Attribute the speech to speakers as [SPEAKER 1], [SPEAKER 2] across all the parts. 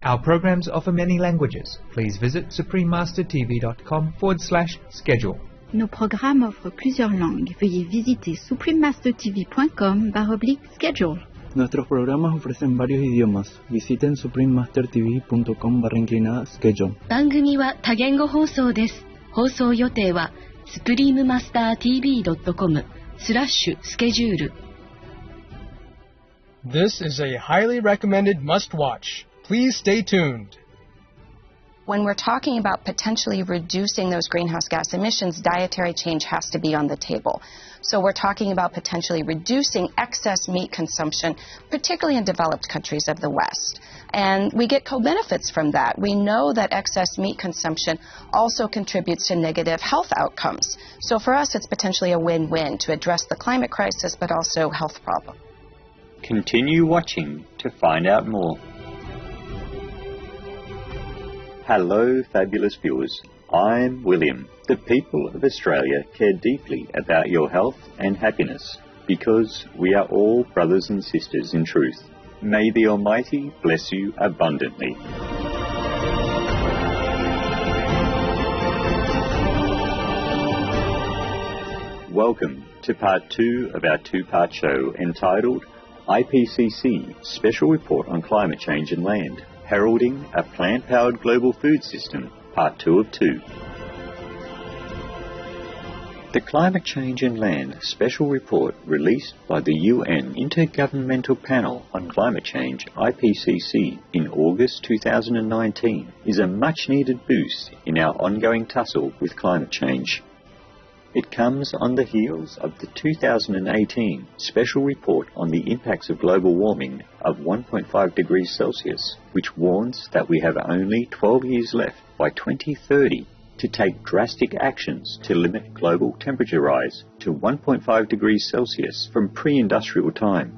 [SPEAKER 1] Our programs offer many languages. Please visit suprememastertv.com/schedule.
[SPEAKER 2] Nos programmes offrent plusieurs langues. Veuillez visiter suprememastertv.com/schedule.
[SPEAKER 3] Nuestros programas ofrecen varios idiomas. Visiten suprememastertv.com/schedule.
[SPEAKER 4] 番組は多言語放送です。放送予定は suprememastertv.com/schedule。
[SPEAKER 5] This is a highly recommended must-watch. Please stay tuned.
[SPEAKER 6] When we're talking about potentially reducing those greenhouse gas emissions, dietary change has to be on the table. So we're talking about potentially reducing excess meat consumption, particularly in developed countries of the West. And we get co-benefits from that. We know that excess meat consumption also contributes to negative health outcomes. So for us, it's potentially a win-win to address the climate crisis, but also health problems.
[SPEAKER 7] Continue watching to find out more. Hello, fabulous viewers. I'm William. The people of Australia care deeply about your health and happiness because we are all brothers and sisters in truth. May the Almighty bless you abundantly. Welcome to part 2 of our two-part show entitled IPCC Special Report on Climate Change and Land, heralding a plant-powered global food system, part 2 of 2. The Climate Change and Land Special Report released by the UN Intergovernmental Panel on Climate Change, IPCC, in August 2019 is a much-needed boost in our ongoing tussle with climate change. It comes on the heels of the 2018 Special Report on the Impacts of Global Warming of 1.5 degrees Celsius, which warns that we have only 12 years left by 2030 to take drastic actions to limit global temperature rise to 1.5 degrees Celsius from pre-industrial time.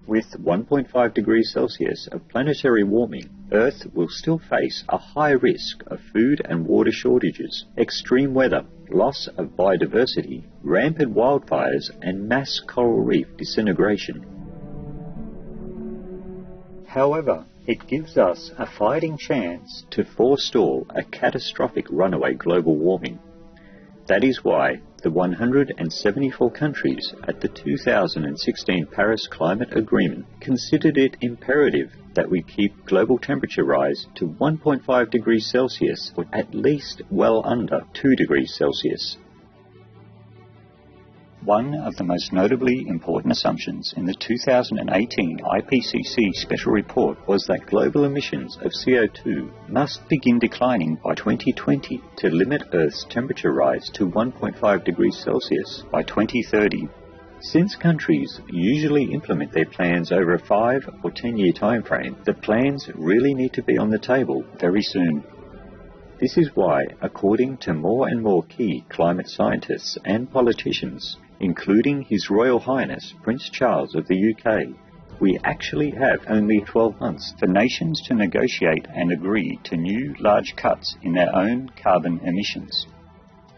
[SPEAKER 7] With 1.5 degrees Celsius of planetary warming, Earth will still face a high risk of food and water shortages, extreme weather, loss of biodiversity, rampant wildfires, and mass coral reef disintegration. However, it gives us a fighting chance to forestall a catastrophic runaway global warming. That is why the 174 countries at the 2016 Paris Climate Agreement considered it imperative that we keep global temperature rise to 1.5 degrees Celsius, or at least well under 2 degrees Celsius. One of the most notably important assumptions in the 2018 IPCC Special Report was that global emissions of CO2 must begin declining by 2020 to limit Earth's temperature rise to 1.5 degrees Celsius by 2030. Since countries usually implement their plans over a 5 or 10-year time frame, the plans really need to be on the table very soon. This is why, according to more and more key climate scientists and politicians, including His Royal Highness Prince Charles of the UK, we actually have only 12 months for nations to negotiate and agree to new large cuts in their own carbon emissions.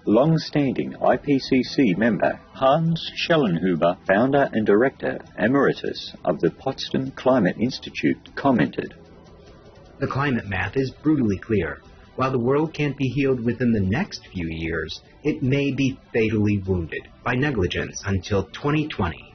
[SPEAKER 7] Long-standing IPCC member Hans Schellenhuber, founder and director emeritus of the Potsdam Climate Institute, commented,
[SPEAKER 8] "The climate math is brutally clear. While the world can't be healed within the next few years, it may be fatally wounded by negligence until 2020.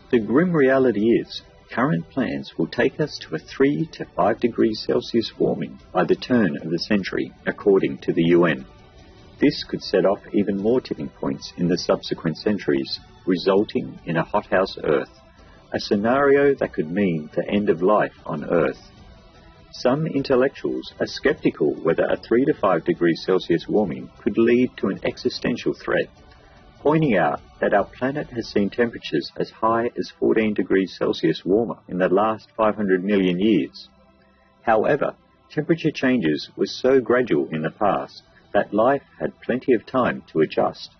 [SPEAKER 7] The grim reality is, current plans will take us to a 3 to 5 degrees Celsius warming by the turn of the century, according to the UN. This could set off even more tipping points in the subsequent centuries, resulting in a hothouse Earth, a scenario that could mean the end of life on Earth. Some intellectuals are skeptical whether a 3 to 5 degrees Celsius warming could lead to an existential threat, pointing out that our planet has seen temperatures as high as 14 degrees Celsius warmer in the last 500 million years. However, temperature changes were so gradual in the past that life had plenty of time to adjust.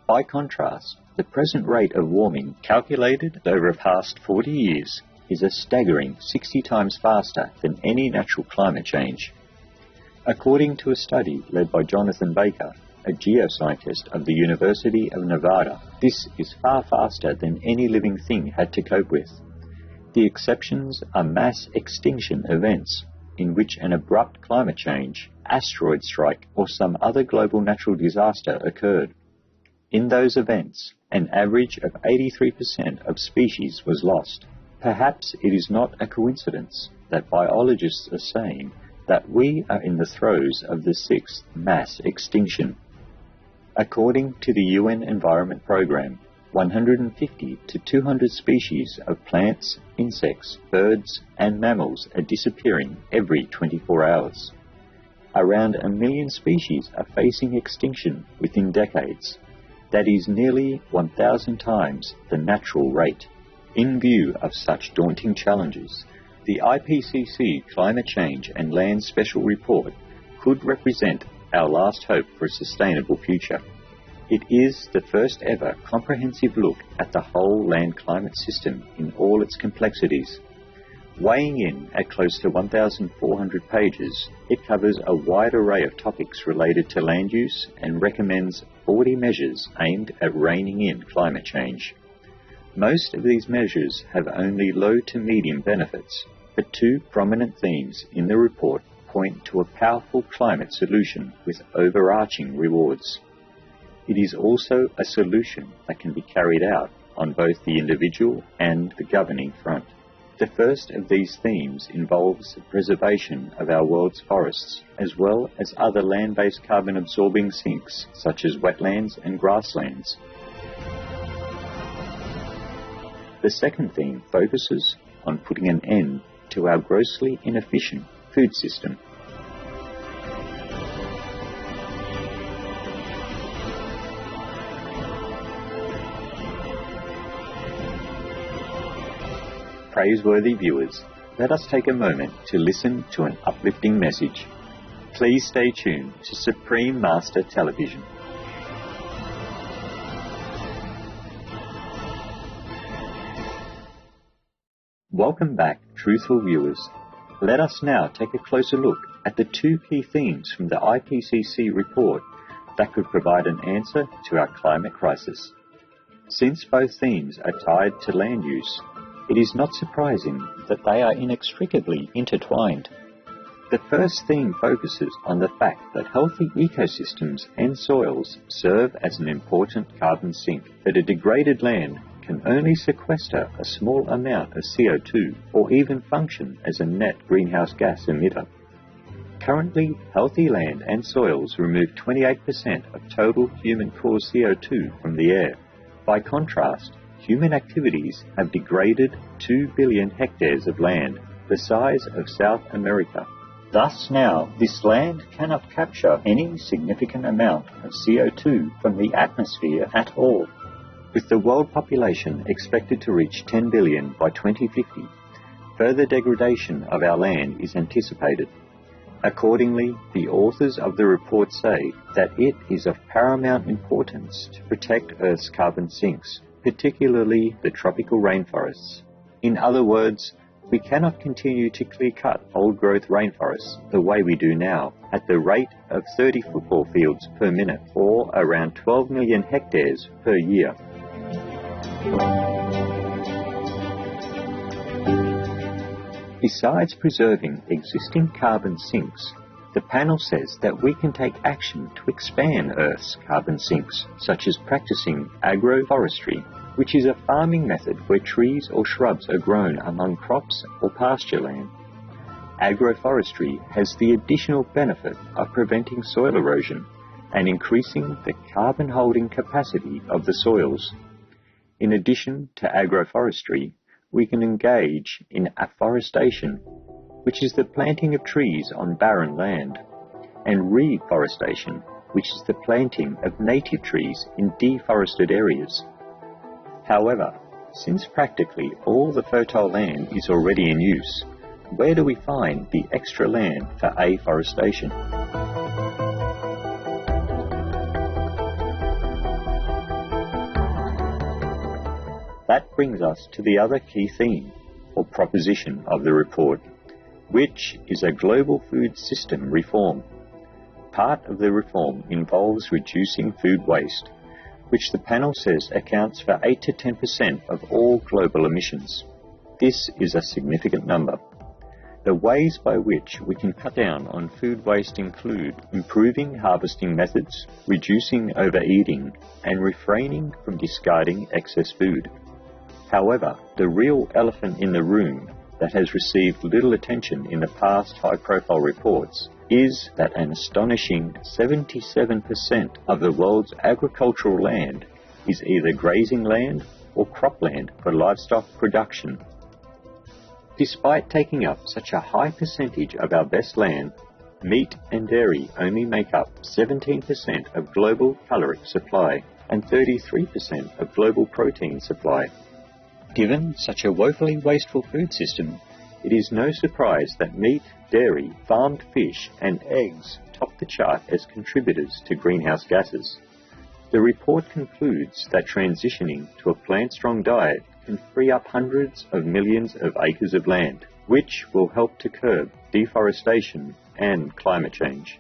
[SPEAKER 7] By contrast, the present rate of warming calculated over the past 40 years is a staggering 60 times faster than any natural climate change. According to a study led by Jonathan Baker, a geoscientist of the University of Nevada, this is far faster than any living thing had to cope with. The exceptions are mass extinction events, in which an abrupt climate change, asteroid strike, or some other global natural disaster occurred. In those events, an average of 83% of species was lost. Perhaps it is not a coincidence that biologists are saying that we are in the throes of the sixth mass extinction. According to the UN Environment Programme, 150 to 200 species of plants, insects, birds, and mammals are disappearing every 24 hours. Around 1 million species are facing extinction within decades. That is nearly 1,000 times the natural rate. In view of such daunting challenges, the IPCC Climate Change and Land Special Report could represent our last hope for a sustainable future. It is the first ever comprehensive look at the whole land-climate system in all its complexities. Weighing in at close to 1,400 pages, it covers a wide array of topics related to land use and recommends 40 measures aimed at reining in climate change. Most of these measures have only low to medium benefits, but two prominent themes in the report point to a powerful climate solution with overarching rewards. It is also a solution that can be carried out on both the individual and the governing front. The first of these themes involves the preservation of our world's forests, as well as other land-based carbon-absorbing sinks, such as wetlands and grasslands. The second theme focuses on putting an end to our grossly inefficient food system. Praiseworthy viewers, let us take a moment to listen to an uplifting message. Please stay tuned to Supreme Master Television. Welcome back, truthful viewers. Let us now take a closer look at the two key themes from the IPCC report that could provide an answer to our climate crisis. Since both themes are tied to land use, it is not surprising that they are inextricably intertwined. The first theme focuses on the fact that healthy ecosystems and soils serve as an important carbon sink, that a degraded land can only sequester a small amount of CO2 or even function as a net greenhouse gas emitter. Currently, healthy land and soils remove 28% of total human-caused CO2 from the air. By contrast, human activities have degraded 2 billion hectares of land, the size of South America. Thus now, this land cannot capture any significant amount of CO2 from the atmosphere at all. With the world population expected to reach 10 billion by 2050, further degradation of our land is anticipated. Accordingly, the authors of the report say that it is of paramount importance to protect Earth's carbon sinks, particularly the tropical rainforests. In other words, we cannot continue to clear-cut old-growth rainforests the way we do now, at the rate of 30 football fields per minute, or around 12 million hectares per year. Besides preserving existing carbon sinks, the panel says that we can take action to expand Earth's carbon sinks, such as practicing agroforestry, which is a farming method where trees or shrubs are grown among crops or pasture land. Agroforestry has the additional benefit of preventing soil erosion and increasing the carbon-holding capacity of the soils. In addition to agroforestry, we can engage in afforestation, which is the planting of trees on barren land, and reforestation, which is the planting of native trees in deforested areas. However, since practically all the fertile land is already in use, where do we find the extra land for afforestation? That brings us to the other key theme, or proposition of the report, which is a global food system reform. Part of the reform involves reducing food waste, which the panel says accounts for 8 to 10% of all global emissions. This is a significant number. The ways by which we can cut down on food waste include improving harvesting methods, reducing overeating, and refraining from discarding excess food. However, the real elephant in the room that has received little attention in the past high-profile reports is that an astonishing 77% of the world's agricultural land is either grazing land or cropland for livestock production. Despite taking up such a high percentage of our best land, meat and dairy only make up 17% of global caloric supply and 33% of global protein supply. Given such a woefully wasteful food system, it is no surprise that meat, dairy, farmed fish and eggs top the chart as contributors to greenhouse gases. The report concludes that transitioning to a plant-strong diet can free up hundreds of millions of acres of land, which will help to curb deforestation and climate change.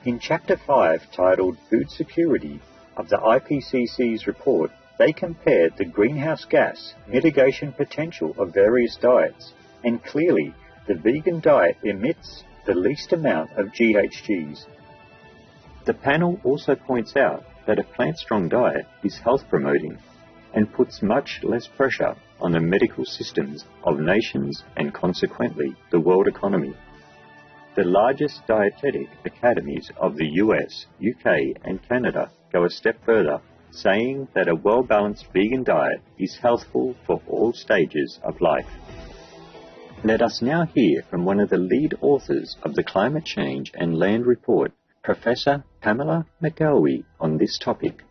[SPEAKER 7] In Chapter 5, titled Food Security, of the IPCC's report, they compared the greenhouse gas mitigation potential of various diets, and clearly the vegan diet emits the least amount of GHGs. The panel also points out that a plant-strong diet is health-promoting and puts much less pressure on the medical systems of nations and consequently the world economy. The largest dietetic academies of the US, UK and Canada go a step further, saying that a well-balanced vegan diet is healthful for all stages of life. Let us now hear from one of the lead authors of the Climate Change and Land Report, Professor Pamela McGilvey, on this topic.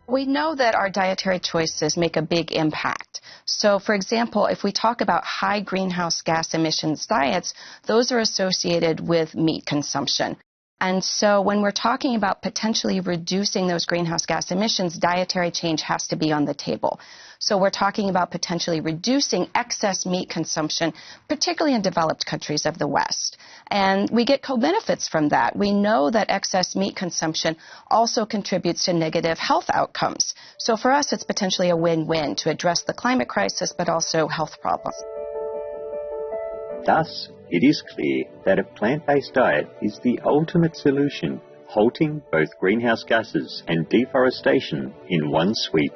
[SPEAKER 6] We know that our dietary choices make a big impact. So, for example, if we talk about high greenhouse gas emissions diets, those are associated with meat consumption. And so when we're talking about potentially reducing those greenhouse gas emissions, dietary change has to be on the table. So we're talking about potentially reducing excess meat consumption, particularly in developed countries of the West. And we get co-benefits from that. We know that excess meat consumption also contributes to negative health outcomes. So for us, it's potentially a win-win to address the climate crisis, but also health problems.
[SPEAKER 7] Thus, it is clear that a plant-based diet is the ultimate solution, halting both greenhouse gases and deforestation in one sweep.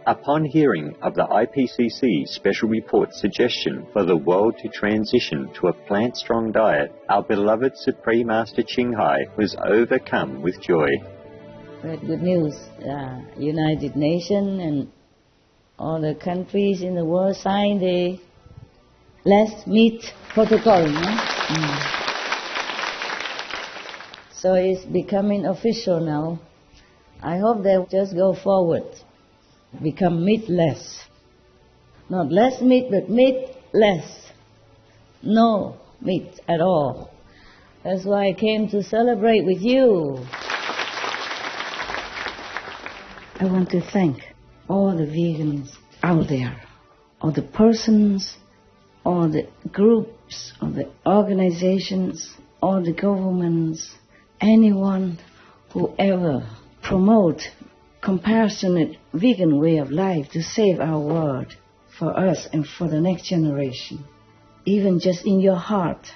[SPEAKER 7] Upon hearing of the IPCC Special Report's suggestion for the world to transition to a plant-strong diet, our beloved Supreme Master Ching Hai was overcome with joy.
[SPEAKER 9] We had good news. United Nations and all the countries in the world signed the less meat protocol. So it's becoming official now. I hope they'll just go forward, become meatless. Not less meat, but meatless. No meat at all. That's why I came to celebrate with you. I want to thank all the vegans out there, all the persons, all the groups, all the organizations, all the governments, anyone who ever promote compassionate vegan way of life to save our world for us and for the next generation. Even just in your heart,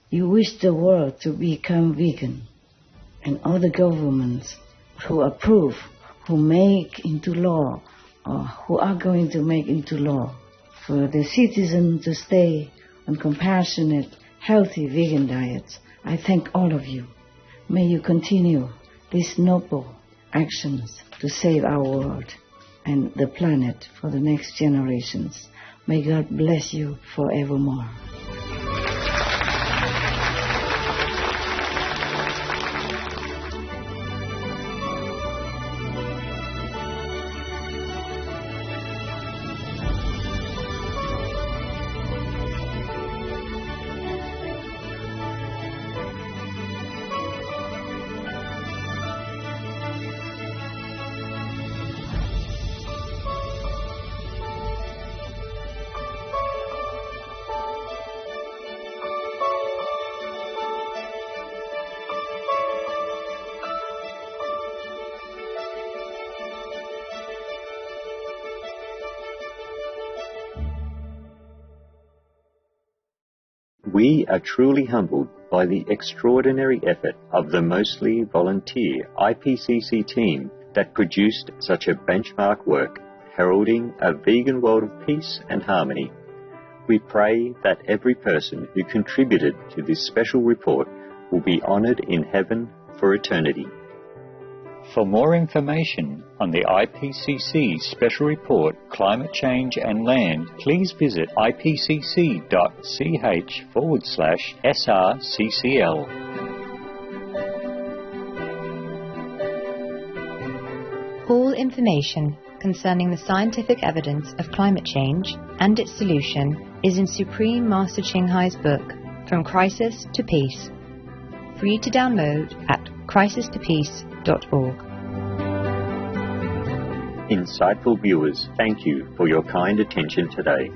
[SPEAKER 9] you wish the world to become vegan. And all the governments who approve, who make into law, or who are going to make into law, for the citizens to stay on compassionate, healthy vegan diets. I thank all of you. May you continue these noble actions to save our world and the planet for the next generations. May God bless you forevermore.
[SPEAKER 7] We are truly humbled by the extraordinary effort of the mostly volunteer IPCC team that produced such a benchmark work, heralding a vegan world of peace and harmony. We pray that every person who contributed to this special report will be honoured in heaven for eternity. For more information on the IPCC Special Report Climate Change and Land, please visit ipcc.ch/SRCCL.
[SPEAKER 10] All information concerning the scientific evidence of climate change and its solution is in Supreme Master Ching Hai's book, From Crisis to Peace, free to download at crisistopeace.org.
[SPEAKER 7] Insightful viewers, thank you for your kind attention today.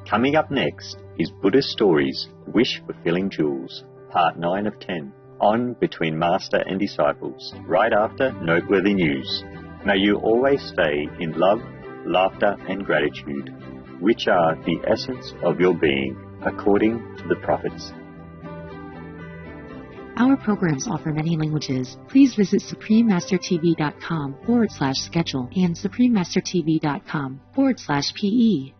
[SPEAKER 7] Coming up next is Buddhist Stories, Wish-Fulfilling Jewels, Part 9 of 10, on Between Master and Disciples, right after Noteworthy News. May you always stay in love, laughter and gratitude, which are the essence of your being, according to the prophets.
[SPEAKER 11] Our programs offer many languages. Please visit suprememastertv.com/schedule and suprememastertv.com/PE